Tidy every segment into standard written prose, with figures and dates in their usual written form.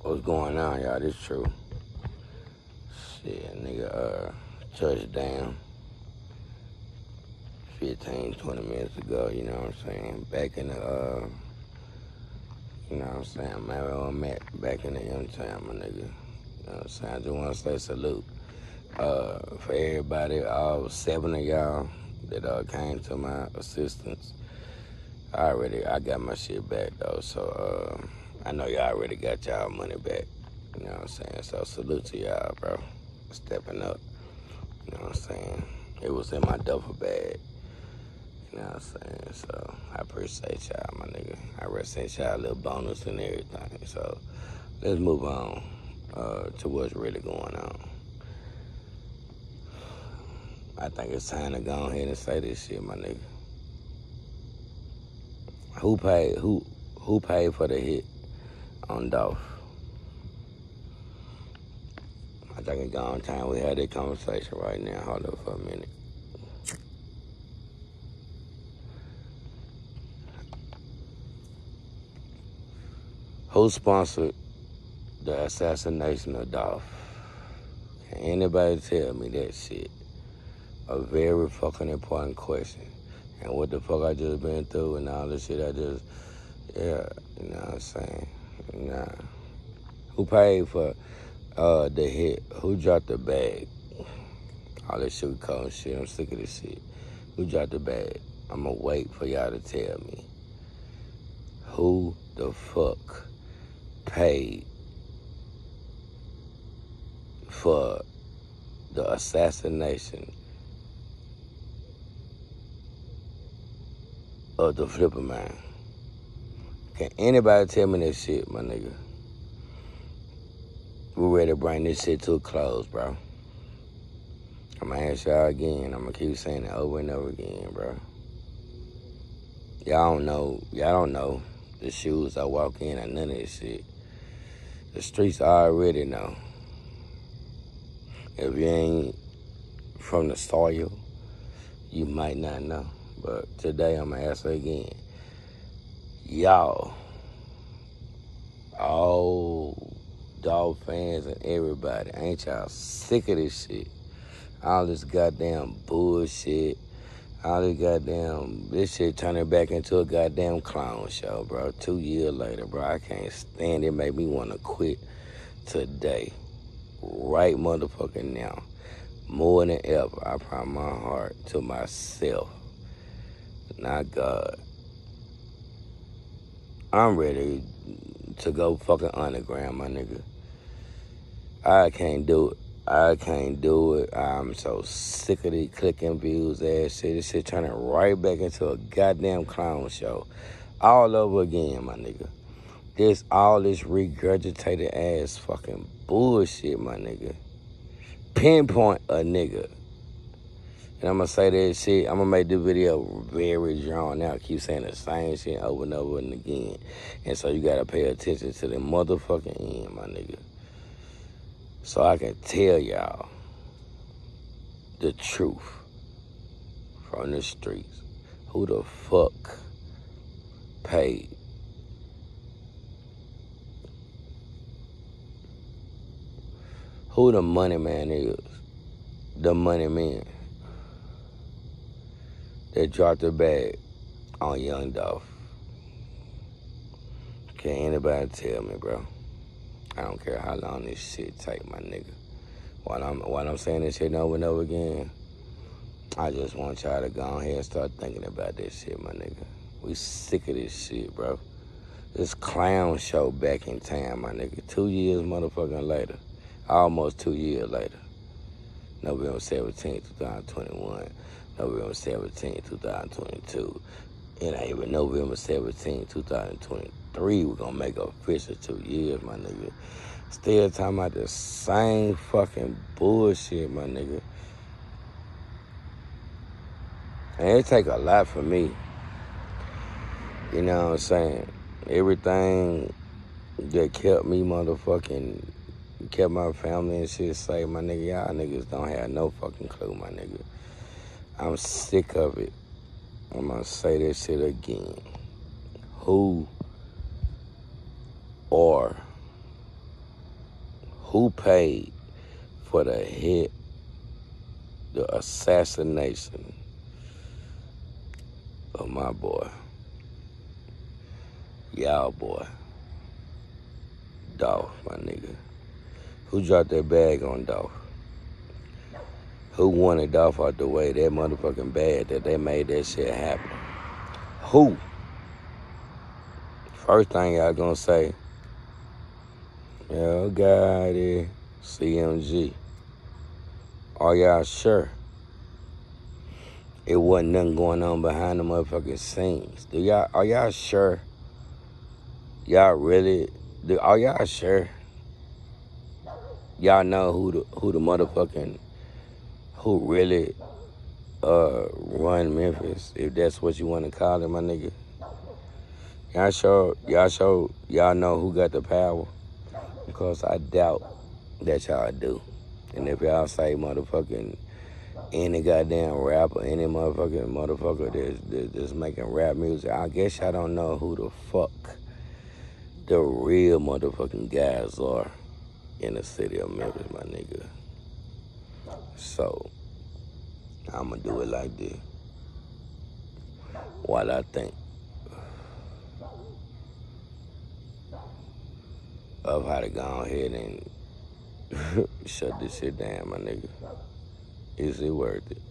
What's going on, y'all? This true. Shit, nigga, touchdown 15, 20 minutes ago, you know what I'm saying? Back in the, you know what I'm saying? Man, where I'm at, back in the young time, my nigga. You know what I'm saying? I just want to say salute for everybody, all 7 of y'all that came to my assistance. I got my shit back, though, so I know y'all already got y'all money back. You know what I'm saying? So salute to y'all, bro. Stepping up. You know what I'm saying? It was in my duffel bag. You know what I'm saying? So I appreciate y'all, my nigga. I sent y'all a little bonus and everything. So let's move on to what's really going on. I think it's time to go ahead and say this shit, my nigga. Who paid for the hit on Dolph? I think it's gone time we had that conversation right now. Hold up for a minute. Who sponsored the assassination of Dolph? Can anybody tell me that shit? A very fucking important question. And what the fuck I just been through and all this shit you know what I'm saying? Nah. Who paid for the hit? Who dropped the bag? All this sugar coat shit, I'm sick of this shit. Who dropped the bag? I'ma wait for y'all to tell me. Who the fuck paid for the assassination of the flipper man? Can anybody tell me this shit, my nigga? We ready to bring this shit to a close, bro. I'm gonna ask y'all again. I'm gonna keep saying it over and over again, bro. Y'all don't know the shoes I walk in or none of this shit. The streets already know. If you ain't from the soil, you might not know. But today I'm gonna ask again. Y'all, all Dolph fans and everybody, ain't y'all sick of this shit? All this goddamn bullshit. All this shit turning back into a goddamn clown show, bro. 2 years later, bro, I can't stand it. It made me want to quit today. Right motherfucking now. More than ever, I promise my heart to myself, not God. I'm ready to go fucking underground, my nigga. I can't do it. I'm so sick of these clicking views ass shit. This shit turning right back into a goddamn clown show. All over again, my nigga. All this regurgitated ass fucking bullshit, my nigga. Pinpoint a nigga. And I'm gonna say that shit. I'm gonna make this video very drawn out. Keep saying the same shit over and over and again. And so you gotta pay attention to the motherfucking end, my nigga. So I can tell y'all the truth from the streets. Who the fuck paid? Who the money man is? The money man that dropped the bag on young Dolph. Can anybody tell me, bro? I don't care how long this shit take, my nigga. While I'm saying this shit over and over again, I just want y'all to go ahead and start thinking about this shit, my nigga. We sick of this shit, bro. This clown show back in time, my nigga. 2 years motherfucking later. Almost 2 years later. November 17, 2021. November 17, 2022. It ain't even November 17, 2023. We're gonna make official 2 years, my nigga. Still talking about the same fucking bullshit, my nigga. And it take a lot for me. You know what I'm saying? Everything that kept me kept my family and shit safe, my nigga. Y'all niggas don't have no fucking clue, my nigga. I'm sick of it. I'm gonna say this shit again. Who or Who paid for the hit, the assassination of my boy, y'all boy, Dolph, my nigga? Who dropped that bag on Dolph? Who wanted Dolph out the way that motherfucking bad that they made that shit happen? Who? First thing y'all gonna say, yo, got it, CMG. Are y'all sure it wasn't nothing going on behind the motherfucking scenes? Are y'all sure? Y'all really, are y'all sure? Y'all know who the motherfucking, who really run Memphis, if that's what you want to call it, my nigga? Y'all know who got the power? Because I doubt that y'all do. And if y'all say motherfucking any goddamn rapper, any motherfucker that's making rap music, I guess y'all don't know who the fuck the real motherfucking guys are in the city of Memphis, my nigga. So, I'ma do it like this. While I think of how to go ahead and shut this shit down, my nigga. Is it worth it?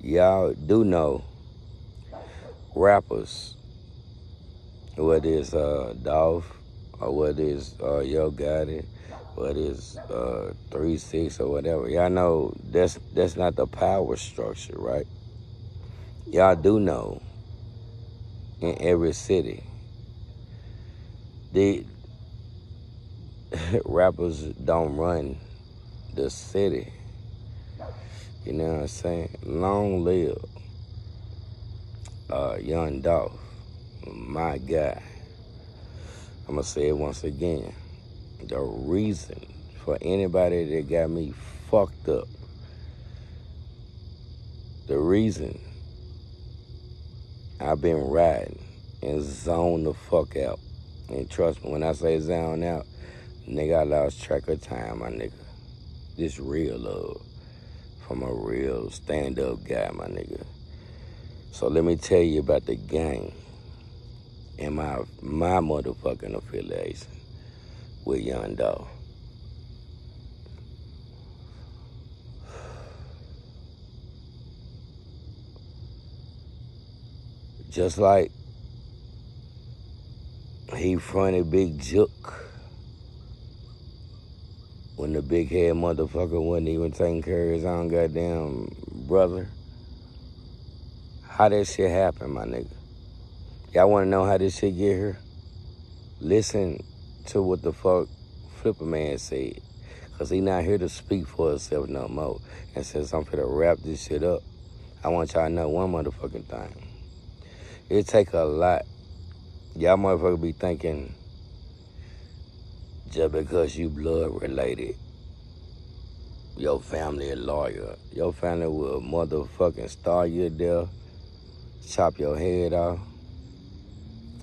Y'all do know rappers, whether it's Dolph or whether it's Yo Gotti, whether it's 3-6 or whatever. Y'all know that's not the power structure, right? Y'all do know in every city, the rappers don't run the city. You know what I'm saying? Long live young Dolph, my guy. I'm gonna say it once again. The reason for anybody that got me fucked up, the reason I've been riding and zoned the fuck out. And trust me, when I say zone out, nigga, I lost track of time, my nigga. This real love from a real stand-up guy, my nigga. So let me tell you about the gang and my motherfucking affiliation with Young Dolph. Just like he fronted Big Jook when the big head motherfucker wasn't even taking care of his own goddamn brother. How that shit happen, my nigga? Y'all wanna know how this shit get here? Listen to what the fuck Flipper Man said. Cause he not here to speak for himself no more. And since I'm finna wrap this shit up, I want y'all to know one motherfucking thing. It take a lot. Y'all motherfuckers be thinking just because you blood related, your family a lawyer. Your family will motherfucking star you to death, chop your head off,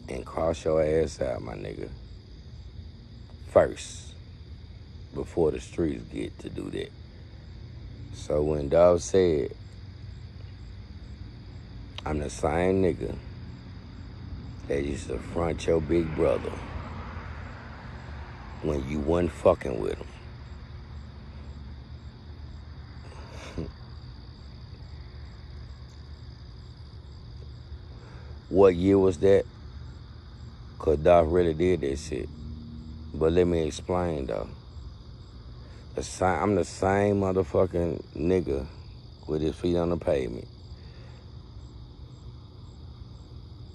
and cross your ass out, my nigga. First, before the streets get to do that. So when Dolph said, I'm the same nigga that used to front your big brother when you wasn't fucking with him. What year was that? Cause Dolph really did that shit. But let me explain though. I'm the same motherfucking nigga with his feet on the pavement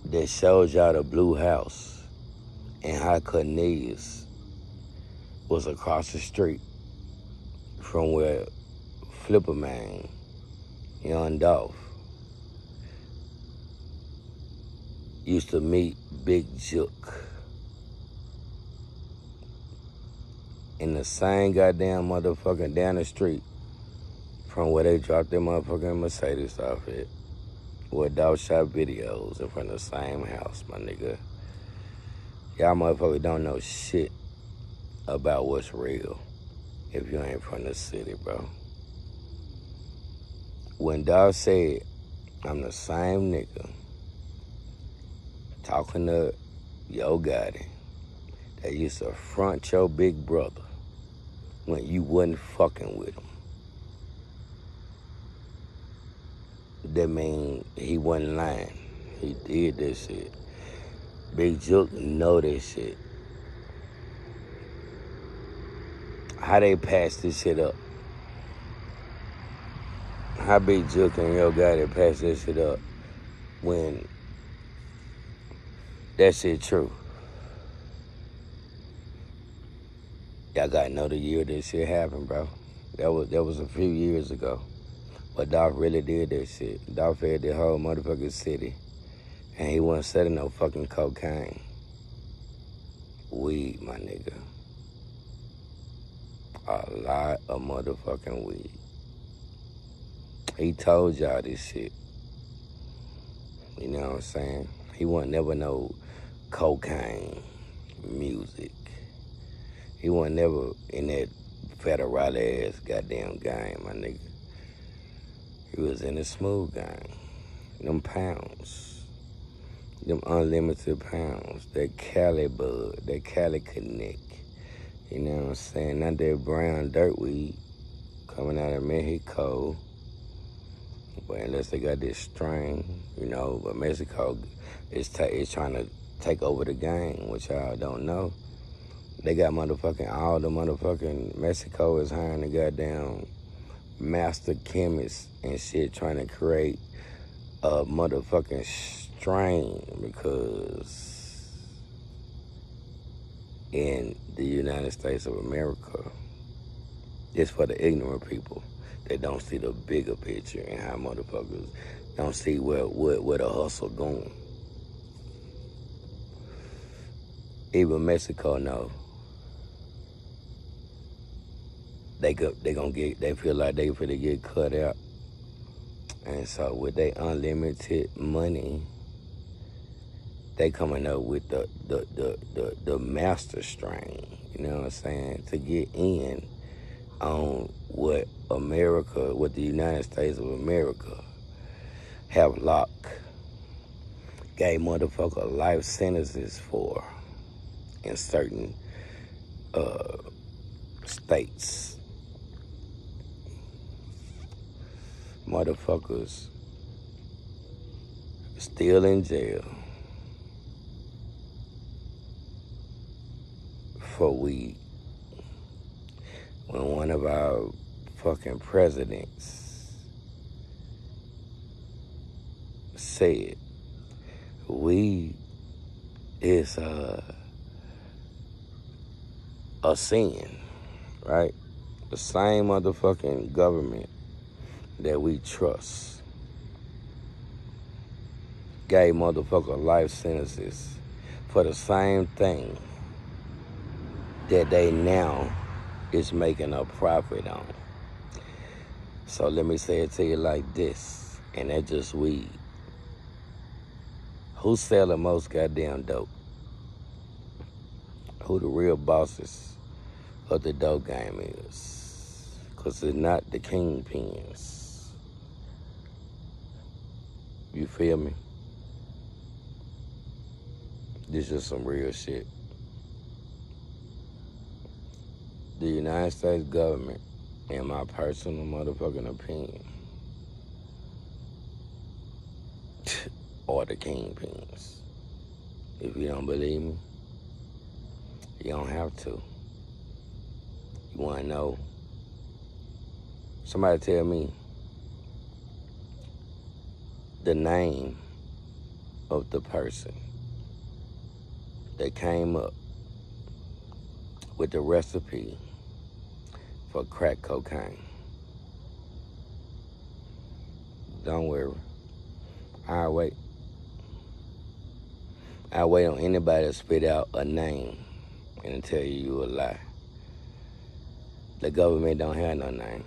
that showed y'all the blue house and how Cornelius was across the street from where Flipper Man, Young Dolph, used to meet Big Jook. In the same goddamn motherfucking down the street from where they dropped their motherfucking Mercedes off at, where Dolph shot videos in front of the same house, my nigga. Y'all motherfuckers don't know shit about what's real if you ain't from the city, bro. When Dolph said, I'm the same nigga talking to Yo Gotti that used to front your big brother when you wasn't fucking with him, that mean he wasn't lying. He did this shit. Big Jook know this shit. How they pass this shit up? How Big Jook and Yo Gotti pass this shit up when that shit true? Y'all gotta know the year this shit happened, bro. That was a few years ago. But Dolph really did that shit. Dolph fed the whole motherfucking city. And he wasn't selling no fucking cocaine. Weed, my nigga. A lot of motherfucking weed. He told y'all this shit. You know what I'm saying? He wasn't never no cocaine music. He wasn't never in that federal ass goddamn game, my nigga. He was in the smooth game. Them pounds. Them unlimited pounds. That Cali bud. That Cali connect. You know what I'm saying? Not that brown dirt weed coming out of Mexico. But unless they got this strain, you know, but Mexico is trying to take over the game, which y'all don't know. They got all the motherfucking, Mexico is hiring the goddamn master chemists and shit trying to create a motherfucking strain, because in the United States of America, it's for the ignorant people that don't see the bigger picture and how motherfuckers don't see where the hustle going. Even Mexico know they feel like they finna get cut out. And so with their unlimited money, they coming up with the master strain, you know what I'm saying, to get in on what the United States of America have locked, gave motherfucker life sentences for in certain states. Motherfuckers still in jail for weed. When one of our fucking presidents said weed is a sin, right? The same motherfucking government that we trust gave motherfucker life sentences for the same thing that they now is making a profit on. So let me say it to you like this, and that's just weed. Who's selling most goddamn dope? Who the real bosses of the dope game is? Because it's not the kingpins. You feel me? This is some real shit. The United States government, in my personal motherfucking opinion, are the kingpins. If you don't believe me, you don't have to. You want to know? Somebody tell me the name of the person that came up with the recipe for crack cocaine. Don't worry. I'll wait. I'll wait on anybody to spit out a name and tell you a lie. The government don't have no name.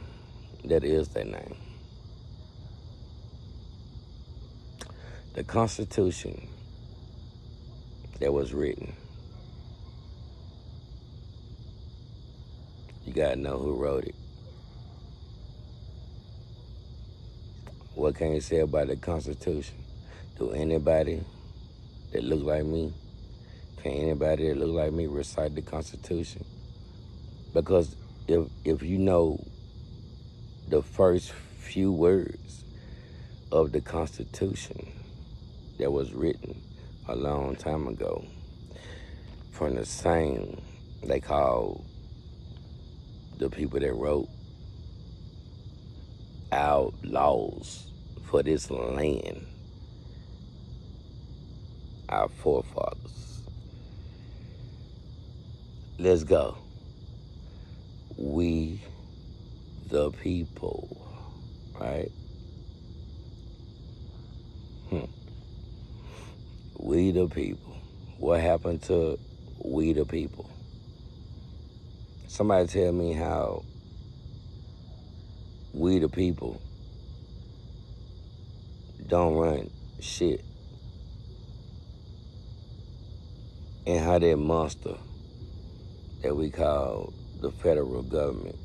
That is their name. The Constitution that was written You gotta know who wrote it. What can you say about the Constitution? Do anybody that look like me, can anybody that look like me recite the Constitution? Because if you know the first few words of the Constitution that was written a long time ago from the same, they call the people that wrote our laws for this land, our forefathers. Let's go. We the people, right? We the people. What happened to we the people? Somebody tell me how we the people don't run shit, and how that monster that we call the federal government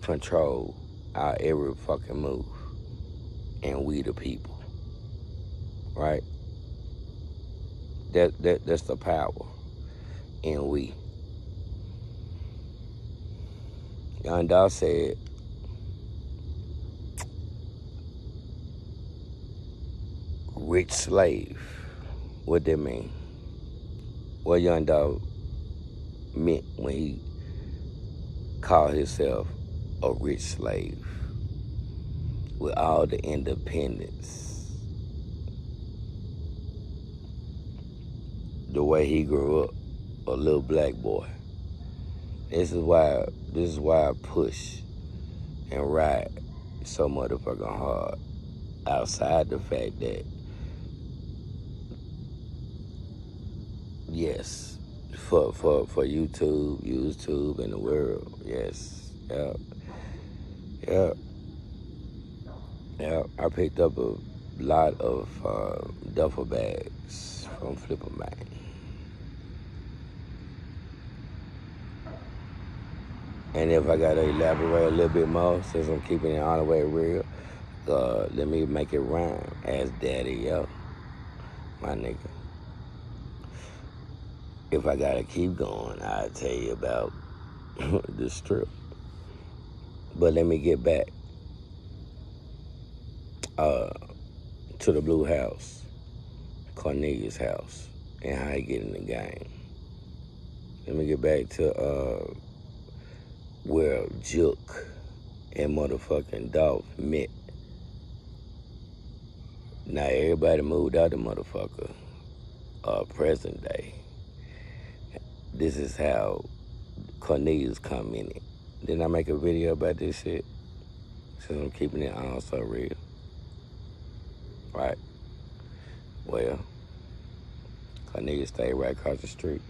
control our every fucking move, and we the people, right? That's the power in we. Young Dolph said, rich slave. What that mean? What Young Dolph meant when he called himself a rich slave with all the independence, the way he grew up, a little black boy. This is why I push and ride so motherfucking hard. Outside the fact that, yes, for YouTube and the world, yes, yeah. I picked up a lot of duffel bags from Flipper Man. And if I gotta elaborate a little bit more, since I'm keeping it all the way real, let me make it rhyme. As Daddy, yo, my nigga. If I gotta keep going, I'll tell you about the strip. But let me get back to the Blue House, Cornelius' house, and how he get in the game. Let me get back to where Juke and motherfucking Dolph met. Now everybody moved out the motherfucker present day. This is how Cornelius come in it. Didn't I make a video about this shit? Since I'm keeping it on so real. Right? Well, Cornelius stayed right across the street.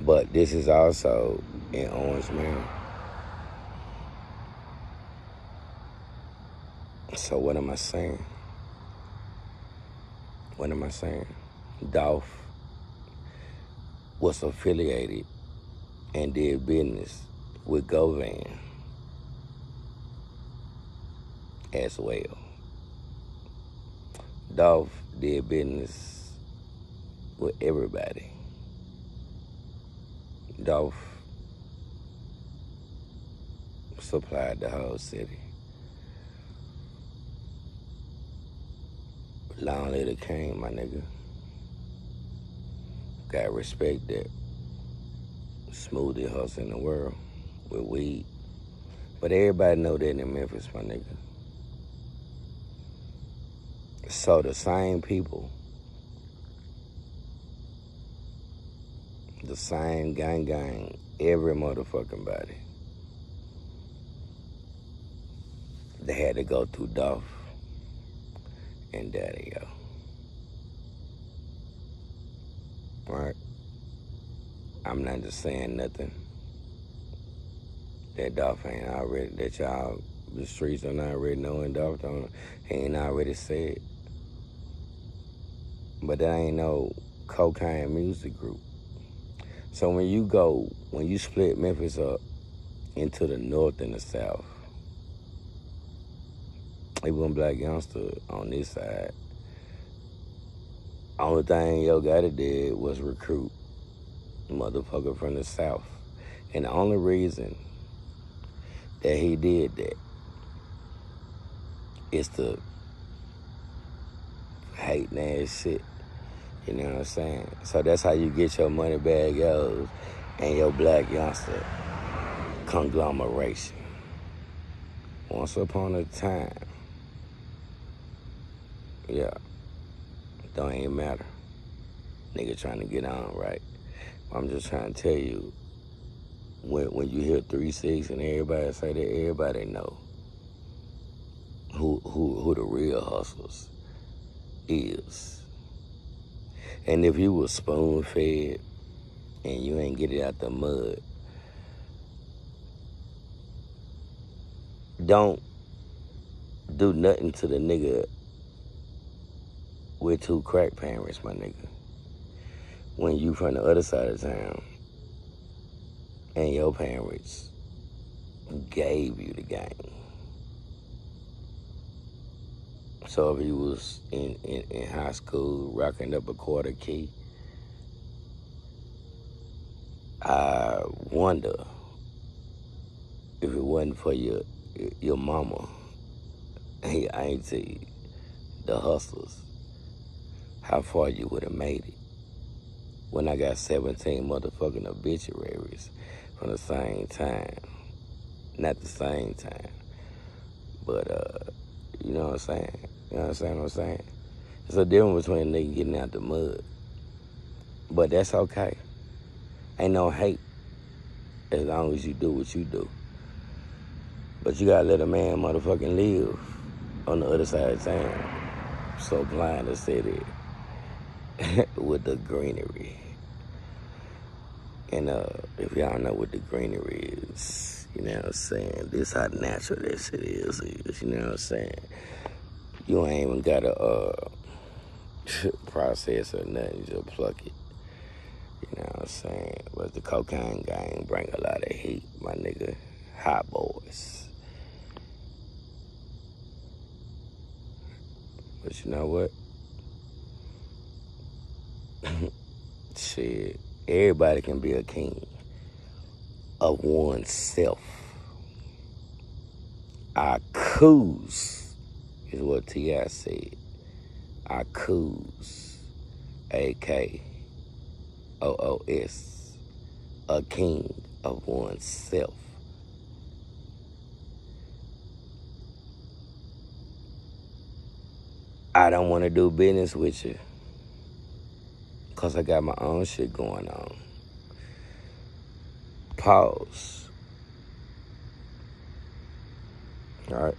But this is also in Orange Mountain. So what am I saying? Dolph was affiliated and did business with Govan as well. Dolph did business with everybody. Dolph supplied the whole city. Long live the king, my nigga. Gotta respect that. Smoothest hustle in the world with weed. But everybody know that in Memphis, my nigga. So the same people, the same gang, every motherfucking body, they had to go through Dolph and Daddy, yo. Right? I'm not just saying nothing that Dolph ain't already, that y'all, the streets don't already know, and Dolph ain't already said. But that ain't no cocaine music group. So when you split Memphis up into the north and the south, it was one black youngster on this side. Only thing Yo Gotti did was recruit a motherfucker from the south. And the only reason that he did that is to hating ass shit. You know what I'm saying? So that's how you get your money bag yos and your black youngster conglomeration. Once upon a time, yeah, don't even matter. Nigga trying to get on, right? I'm just trying to tell you, when you hear 3-6 and everybody say that, everybody know who the real hustlers is. And if you was spoon-fed and you ain't get it out the mud, don't do nothing to the nigga with 2 crack parents, my nigga. When you from the other side of town and your parents gave you the game. So if you was in high school rocking up a quarter key, I wonder if it wasn't for your mama and your auntie, the hustlers, how far you would have made it. When I got 17 motherfucking obituaries from the same time. Not the same time, but you know what I'm saying? You know what I'm saying? There's a difference between a nigga getting out the mud. But that's okay. Ain't no hate as long as you do what you do. But you gotta let a man motherfucking live on the other side of town. So blind to say that with the greenery. And if y'all know what the greenery is, you know what I'm saying? This how natural that shit is, you know what I'm saying? You ain't even gotta process or nothing, just pluck it. You know what I'm saying? But the cocaine gang bring a lot of heat, my nigga. Hot boys. But you know what? Shit, everybody can be a king of oneself. I choose, is what T.I. said. I choose, A-K-O-O-S, a king of oneself. I don't want to do business with you because I got my own shit going on. Pause. All right.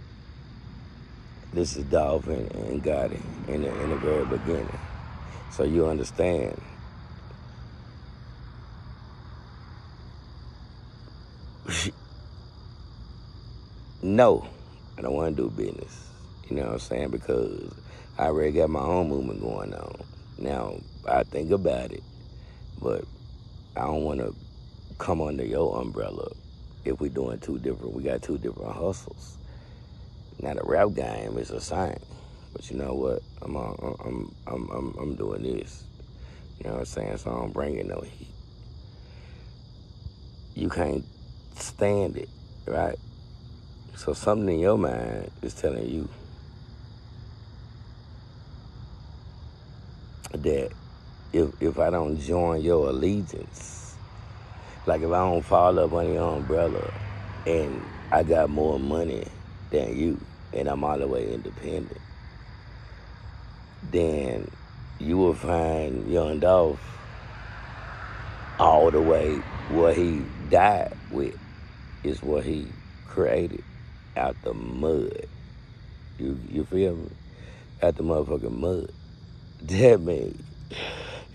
This is Dolph and Gotti in the very beginning. So you understand. No, I don't want to do business. You know what I'm saying? Because I already got my own movement going on. Now, I think about it, but I don't want to come under your umbrella if we got two different hustles. Now the rap game is the same, but you know what? I'm doing this. You know what I'm saying? So I'm bringing no heat. You can't stand it, right? So something in your mind is telling you that if I don't join your allegiance, like if I don't fall up under your umbrella and I got more money than you and I'm all the way independent, then you will find young Dolph all the way what he died with is what he created out the mud. You feel me? Out the motherfucking mud. That means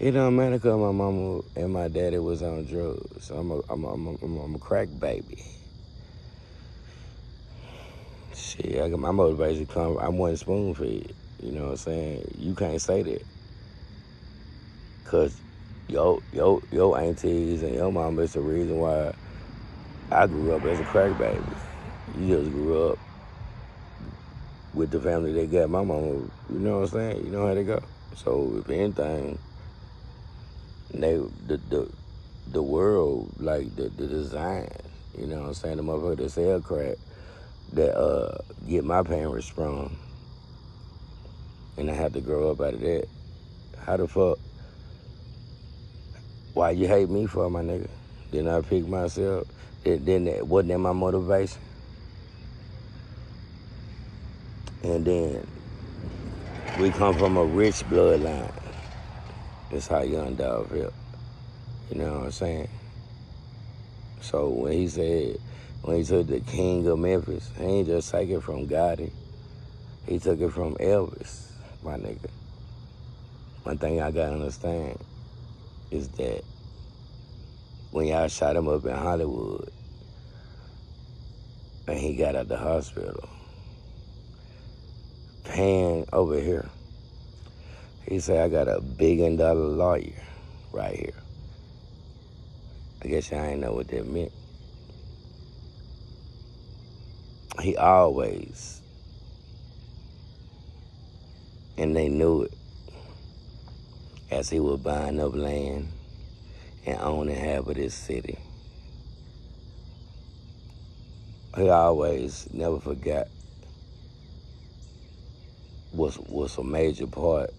it don't matter because my mama and my daddy was on drugs. I'm a crack baby. Shit, I got my motivation come. I wasn't spoon fed. You know what I'm saying? You can't say that because Your aunties and your mama is the reason why I grew up as a crack baby. You just grew up with the family that got my mama, you know what I'm saying? You know how they go. So if anything, the world, like the design, you know what I'm saying? The motherfucker that sell crack that get my parents sprung, and I had to grow up out of that. How the fuck? Why you hate me for, my nigga? Didn't I pick myself? Wasn't that my motivation? And then we come from a rich bloodline. That's how young Dolph felt. You know what I'm saying? So when he took the king of Memphis, he ain't just take it from Gotti. He took it from Elvis, my nigga. One thing I gotta understand is that when y'all shot him up in Hollywood and he got out the hospital, Pan over here, he said, I got $1 billion lawyer right here. I guess y'all ain't know what that meant. He always, and they knew it, as he was buying up land and owning half of this city. He always never forgot was a major part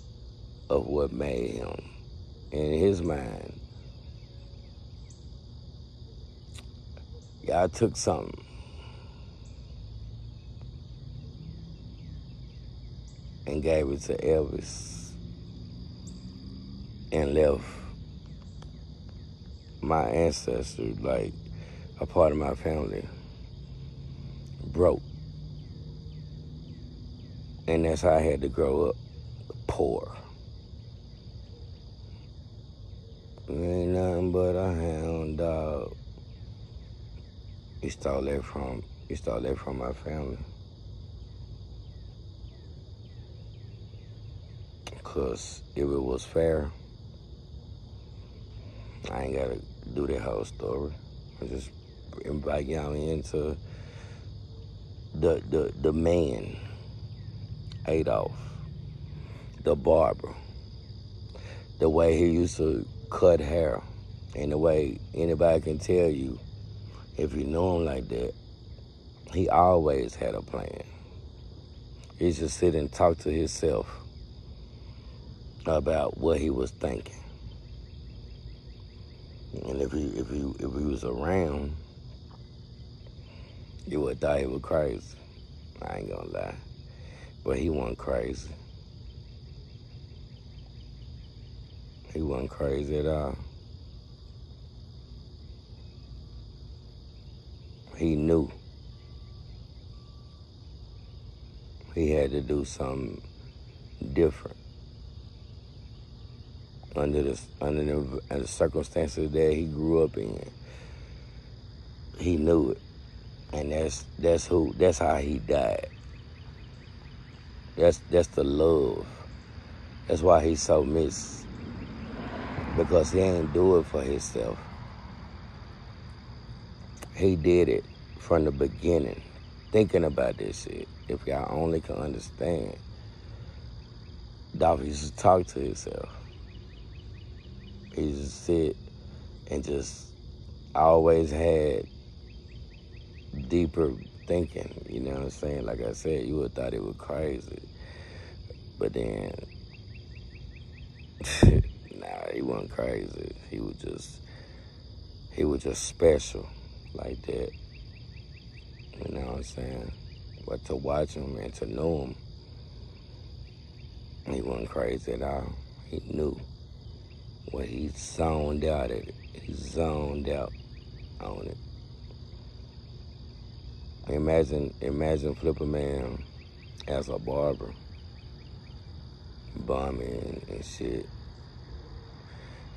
of what made him. In his mind, y'all took something and gave it to Elvis and left my ancestors, like a part of my family, broke. And that's how I had to grow up, poor. Ain't nothing but a hound dog. You stole that from my family. Cause if it was fair, I ain't gotta do that whole story. I just invite y'all into the man, Adolph, the barber, the way he used to cut hair, and the way anybody can tell you, if you know him like that, he always had a plan. He just sit and talk to himself about what he was thinking. And if he was around, you would thought he was crazy. I ain't gonna lie. But he wasn't crazy. He wasn't crazy at all. He knew he had to do something different under the circumstances that he grew up in. He knew it, and that's how he died. That's the love. That's why he's so missed, because he ain't do it for himself. He did it from the beginning, thinking about this shit. If y'all only can understand, Dolph used to talk to himself. He used to sit and just always had deeper thinking, you know what I'm saying? Like I said, you would have thought it was crazy. But then, nah, he wasn't crazy. He was just special like that. You know what I'm saying? But to watch him and to know him, he wasn't crazy at all. He knew. Well, he zoned out at it. He zoned out on it. Imagine Flipper Man as a barber, bombing and shit.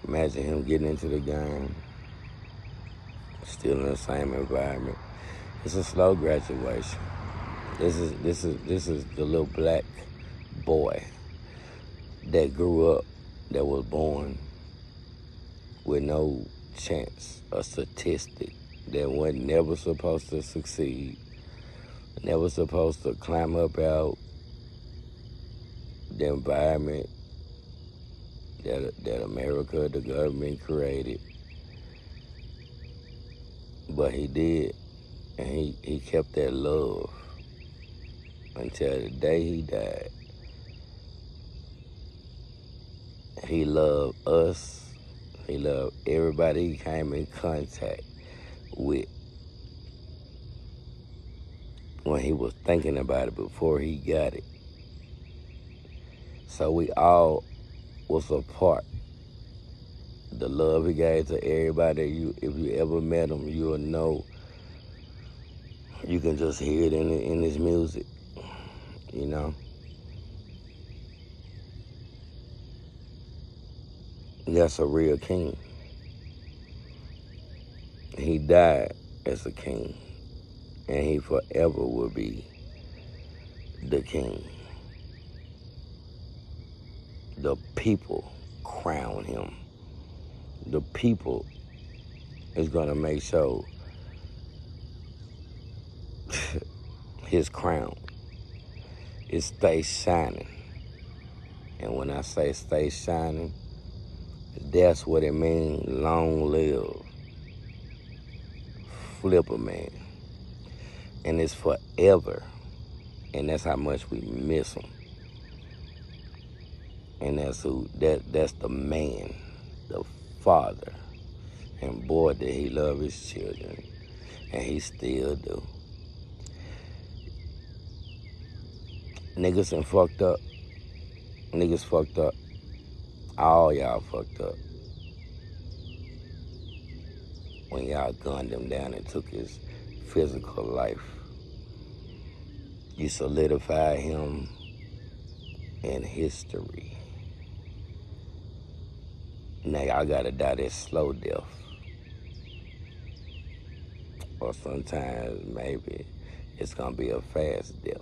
Imagine him getting into the game, still in the same environment. It's a slow graduation. This is the little black boy that grew up, that was born with no chance, a statistic that was never supposed to succeed, never supposed to climb up out the environment that America, the government created. But he did, and he kept that love until the day he died. He loved us. He loved everybody he came in contact with when he was thinking about it before he got it. So we all was a part. The love he gave to everybody, if you ever met him, you'll know. You can just hear it in his music, you know. That's a real king. He died as a king, and he forever will be the king. The people crown him. The people is gonna make sure his crown it stays shining. And when I say stay shining, that's what it means. Long live Flipper Man. And it's forever. And that's how much we miss him. And that's the man, the father. And boy, did he love his children. And he still do. Niggas done fucked up. Niggas fucked up. All y'all fucked up. When y'all gunned him down and took his physical life. You solidified him in history. Now y'all gotta die that slow death. Or sometimes maybe it's gonna be a fast death.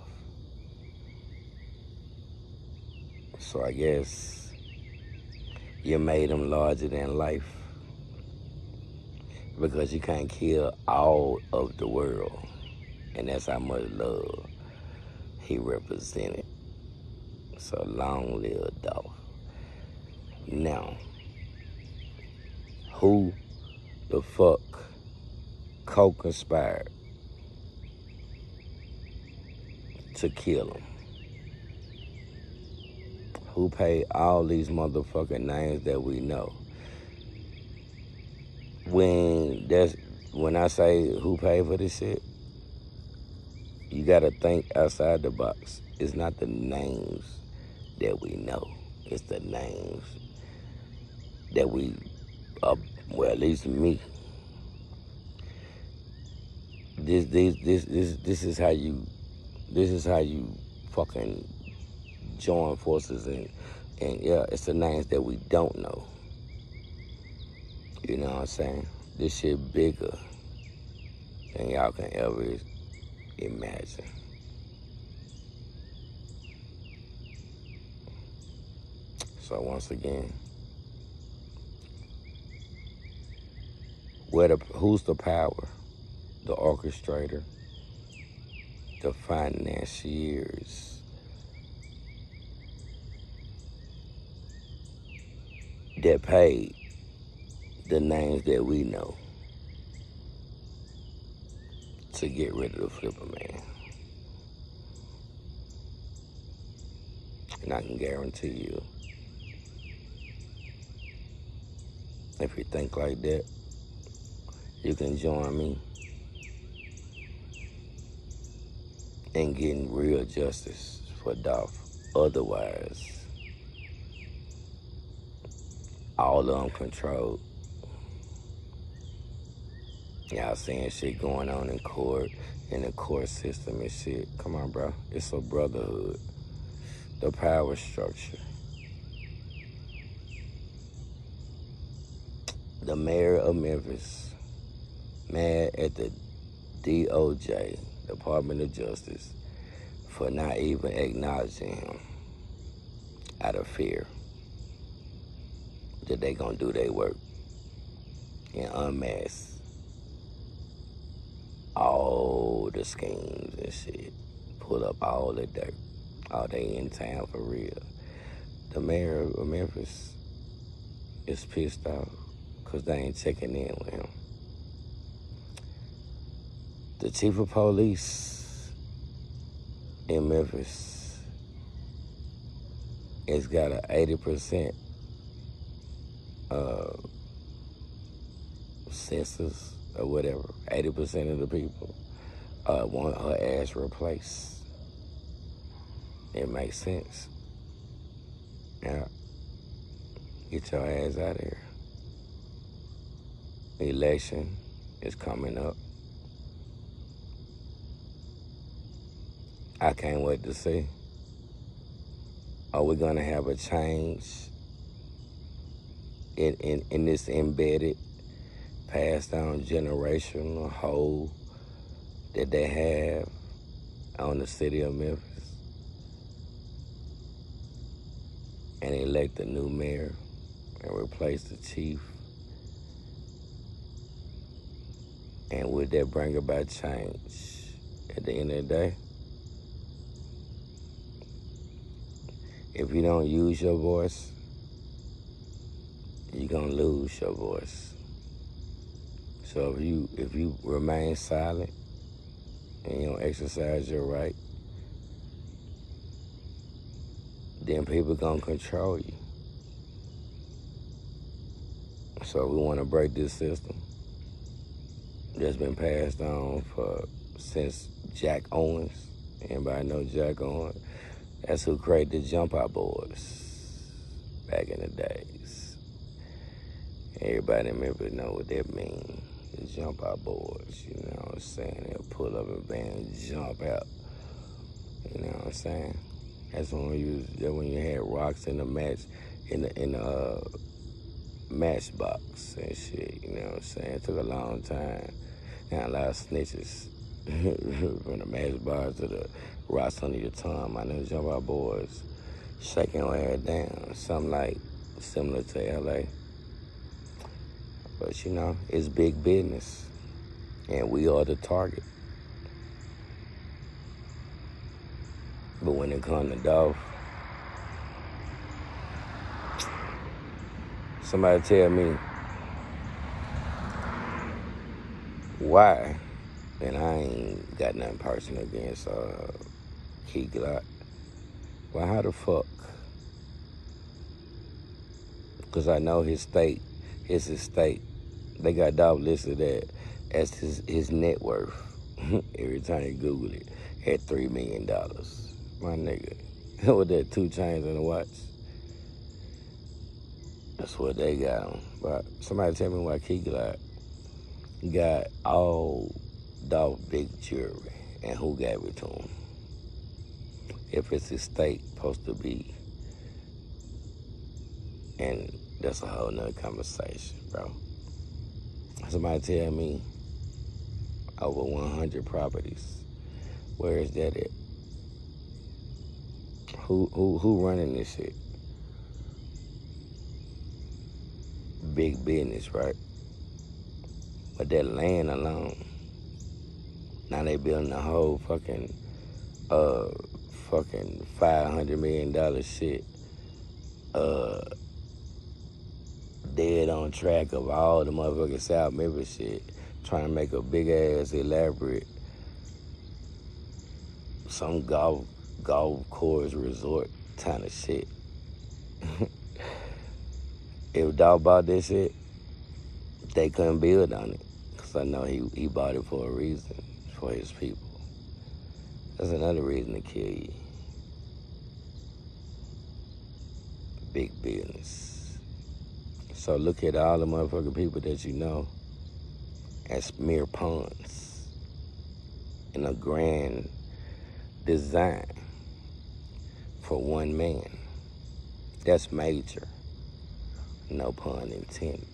So I guess you made him larger than life. Because you can't kill all of the world. And that's how much love he represented. So long live Dolph. Now, who the fuck co-conspired to kill him? Who paid all these motherfucking names that we know? When I say who paid for this shit, you gotta think outside the box. It's not the names that we know. It's the names that we, well, at least me. This is how you fucking join forces and yeah, it's the names that we don't know. You know what I'm saying? This shit bigger than y'all can ever imagine. So once again, who's the power? The orchestrator, the financiers, that paid the names that we know to get rid of the Flipper Man. And I can guarantee you, if you think like that, you can join me in getting real justice for Dolph. Otherwise, all of them controlled. Y'all seeing shit going on in court, in the court system and shit. Come on, bro. It's a brotherhood. The power structure. The mayor of Memphis, mad at the DOJ, Department of Justice, for not even acknowledging him out of fear that they gonna do their work. and unmask all the schemes and shit. Pull up all the dirt. Oh, they in town for real. The mayor of Memphis is pissed off because they ain't checking in with him. The chief of police in Memphis has got an 80% census or whatever. 80% of the people want her ass replaced. It makes sense. Yeah. Get your ass out of here. The election is coming up. I can't wait to see. Are we gonna have a change in this embedded, passed down generational hold that they have on the city of Memphis? And elect a new mayor and replace the chief? And would that bring about change at the end of the day? If you don't use your voice, you're gonna lose your voice. So if you remain silent and you don't exercise your right, then people gonna control you. So we wanna break this system that's been passed on since Jack Owens. Anybody know Jack Owens? That's who created the Jump Out Boys back in the days. Everybody in Memphis know what that means. The Jump Out Boys, you know what I'm saying? They'll pull up and bang, jump out. You know what I'm saying? That's when you had rocks in the matchbox and shit. You know what I'm saying? It took a long time. Now a lot of snitches from the matchbox to the rocks under your tongue. My niggas Jump Out Boys shaking your head down. Something like similar to LA. But you know, it's big business. And we are the target. But when it comes to Dolph, somebody tell me why, and I ain't got nothing personal against Key Glock. Well, how the fuck? Because I know his estate. They got Dolph listed as his net worth. Every time you Google it, at $3 million. My nigga. With that 2 chains and a watch. That's what they got on. But somebody tell me why Key Glock got all Dolph big jewelry and who gave it to him. If it's his estate supposed to be. And that's a whole nother conversation, bro. Somebody tell me over 100 properties. Where is that at? Who running this shit? Big business, right? But that land alone, now they building a whole fucking $500 million shit. Dead on track of all the motherfucking South Memphis shit, trying to make a big ass elaborate some golf course resort kind of shit. If Dolph bought this shit, they couldn't build on it. Cause I know he bought it for a reason, for his people. That's another reason to kill you. Big business. So look at all the motherfucking people that you know as mere pawns in a grand design for one man. That's major. No pun intended.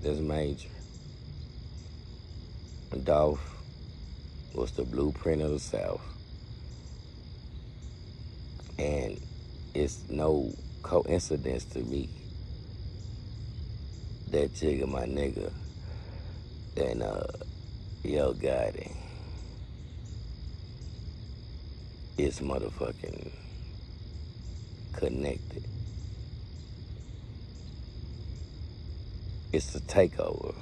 That's major. Dolph was the blueprint of the South. And it's no coincidence to me that Jigga, my nigga, and Yo Gotti is motherfucking connected. It's the takeover,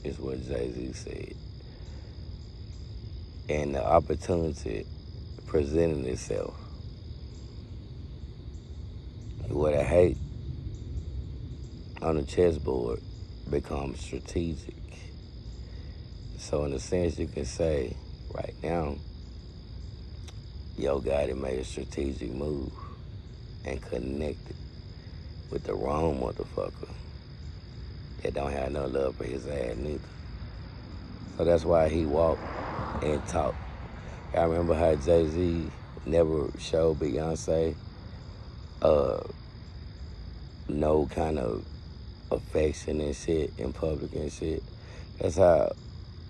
is what Jay-Z said. And the opportunity presenting itself. What I hate on the chessboard becomes strategic. So in a sense, you can say, right now, Yo Gotti made a strategic move and connected with the wrong motherfucker that don't have no love for his ass neither. So that's why he walked and talked. I remember how Jay-Z never showed Beyonce no kind of affection and shit in public and shit. That's how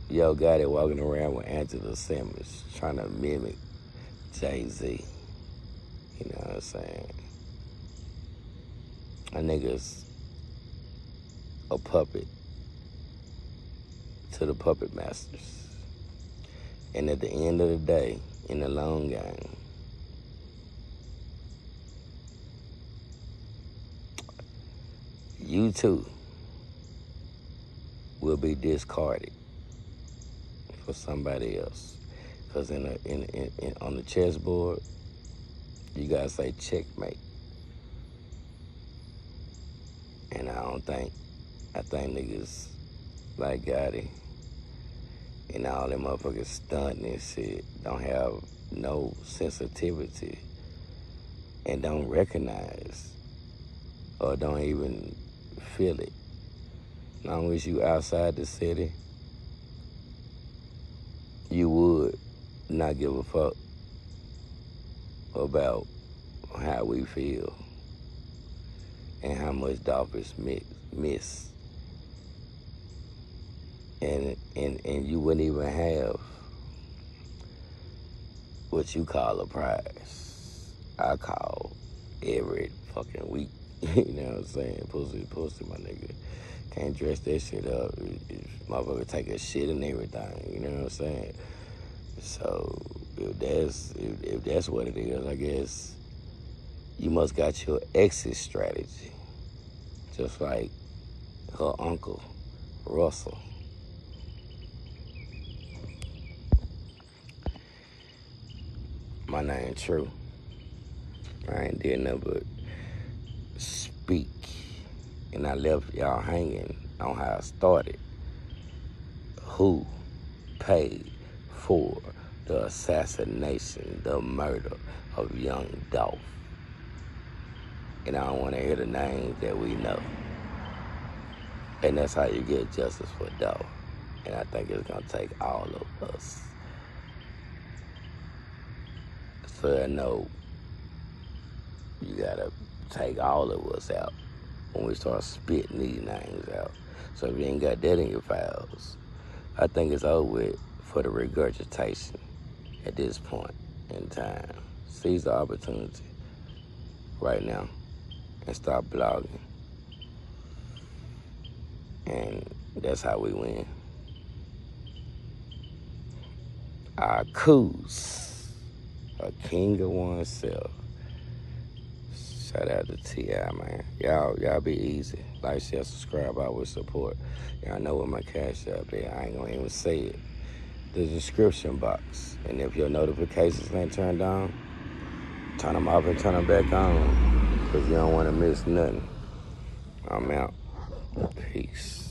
Yo Gotti walking around with Angela Simmons trying to mimic Jay-Z. You know what I'm saying? A nigga's a puppet to the puppet masters. And at the end of the day, in the long game, you too will be discarded for somebody else. Because on the chessboard, you gotta say checkmate. And I think niggas like Gotti and all them motherfuckers stunting and shit don't have no sensitivity and don't recognize or don't even feel it. As long as you outside the city, you would not give a fuck about how we feel and how much Dolph is miss. And you wouldn't even have what you call a prize. I call every fucking week. You know what I'm saying? Pussy, my nigga. Can't dress that shit up. Motherfucker take a shit and everything. You know what I'm saying? So if that's what it is, I guess you must got your exit strategy. Just like her uncle, Russell. My name True. I ain't did nothing but speak. And I left y'all hanging on how I started. Who paid for the assassination, the murder of young Dolph? And I don't want to hear the names that we know. And that's how you get justice for Dolph. And I think it's going to take all of us. So I know you got to take all of us out when we start spitting these names out. So if you ain't got that in your files, I think it's over with for the regurgitation at this point in time. Seize the opportunity right now and start blogging. And that's how we win. Our coups, a king of oneself. Shout out to T.I., man. Y'all be easy. Like, share, subscribe, always support. Y'all know what my cash up there. I ain't gonna even say it. The description box. And if your notifications ain't turned on, turn them off and turn them back on. Because you don't want to miss nothing. I'm out. Peace.